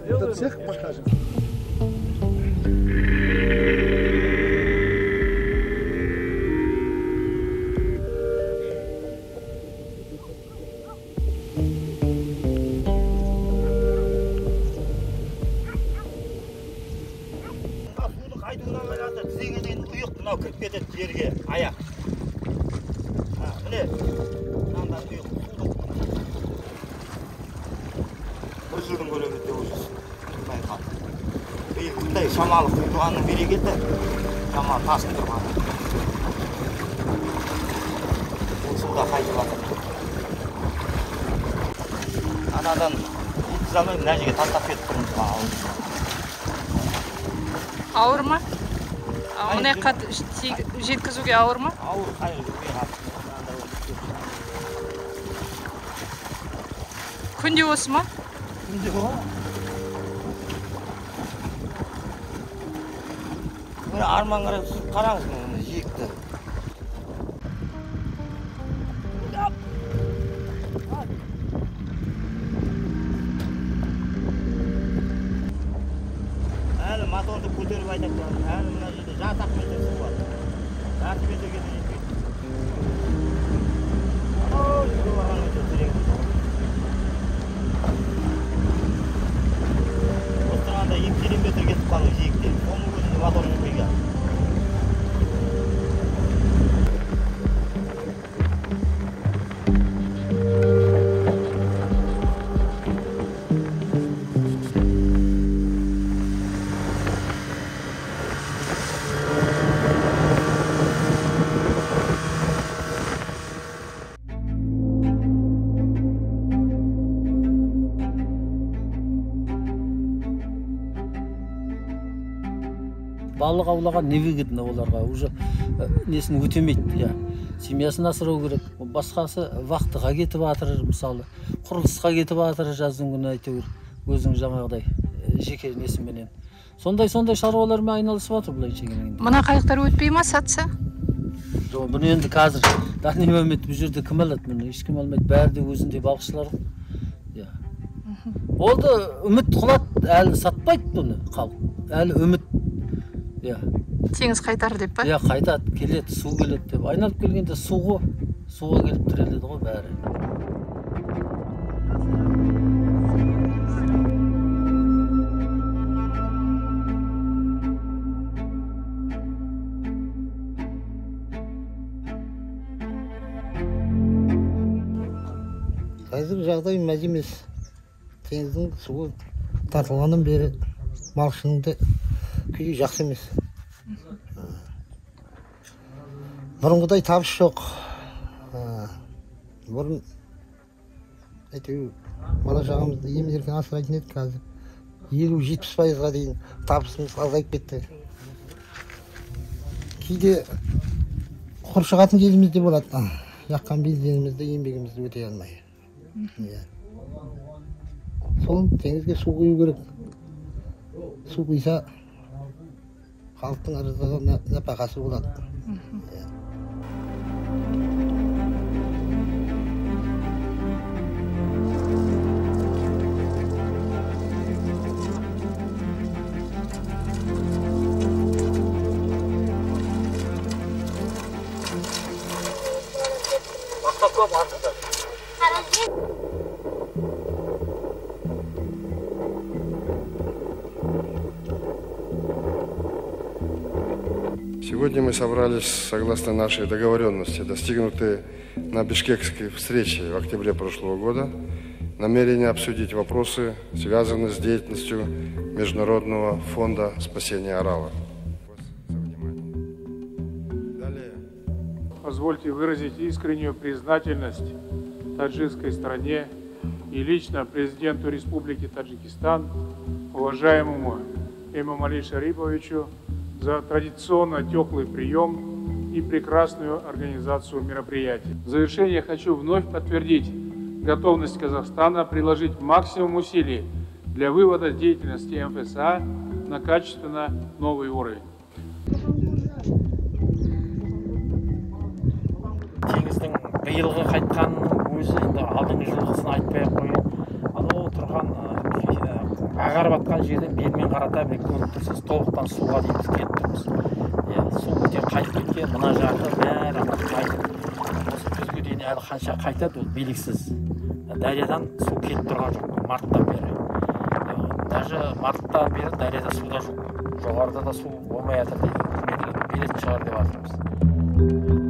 Это всех покажем. Kırıp кетеді жерге аяқ. Міне, мынандай ұйық судың. Бір жылдың көлемінде уже байқалды. Биыл күндай шамалы құйылғанның берекеті, шамалы тасып тұрған. Бұл суда қайтып жатыр. Анадан жеткізе мына жерге тастап кетіп тұрмыз маған. Ауыр ма? Мына жеткізуге ауыр ма? Ауыр, қайыр күнде осы ма? Күнде ғой. Мына арман қараңыз мұны жиекті. Әлі моторды көтеріп айтып тұрады. Әлі мына жерде жатақ метр су бар. Жарты метрге де жетпейді. Ой, жүріп алған өте терең. Осы тұрғанда 2 километр кетіп қалды жиекте. Оның өзінде мотор жүрмейді. Балық аулаған не выгодно оларға, уже несін өтемейді. Семьясын асырау керек. Басқасы вақтыға кетіп жатыр, мысалы, құрылысқа кетіп жатыр жаздың күні әйтеуір, өзің жаңағыдай жеке несіменен. Сондай шаруалармен айналысып жатыр былайша келгенде. Мына қайықтар өтпей ма сатса? Жоқ, бұны енді қазір Дани Мәмет бұл жерде кім алады мұны? Ешкім алмайды, бәрі де өзінде балықшылар. Ол да үміт қылады, әлі сатпайды бұны халық. Әлі үміт. Теңіз қайтар деп па? Қайтады, келеді, су келеді деп. Айналып келгенде суға келіп тіреледі ғой бәрі. Қазір жағдай мәз емес. Теңіздің суы тартылғаннан бері малшының да күйі жақсы емес. Бұрынғыдай табыс жоқ. Бұрын әйтеуір бала шағамызды емін-еркін асырайтын едік, қазір 50-70%-ға дейін табысымыз азайып кетті. Кейде құр шығатын кезімізде болады. Жаққан бензинімізді, еңбегімізді өтей алмай. Сол теңізге су құю керек. Су құйса халықтың ырзығы нәпақасы болады. Сегодня мы собрались согласно нашей договоренности, достигнутой на Бишкекской встрече в октябре прошлого года, намерение обсудить вопросы, связанные с деятельностью Международного фонда спасения Арала. Позвольте выразить искреннюю признательность таджикской стране и лично президенту Республики Таджикистан, уважаемому Эмомали Шариповичу за традиционно теплый прием и прекрасную организацию мероприятий. В завершение хочу вновь подтвердить готовность Казахстана приложить максимум усилий для вывода деятельности МФСА на качественно новый уровень. Теңіздің биылғы қайтқанының өзі енді алдыңғы жылғысын айтпай-ақ қойып, анау тұрған ағарып атқан жерден бермен қарата бір көріп тұрсыз, толықтан суға дейін біз келіп тұрмыз. Су өте қайтып кеткен, мына жағы бәрі қайтып. Осы күзге дейін әлі қанша қайтады, ол белгісіз. Дариядан су келіп тұрған жоқ, марттан бері. Даже марттан бері дарияда суда жоқ. Жоғарыда да су болмай жатыр дейді. Беретін шығар деп жатырмыз.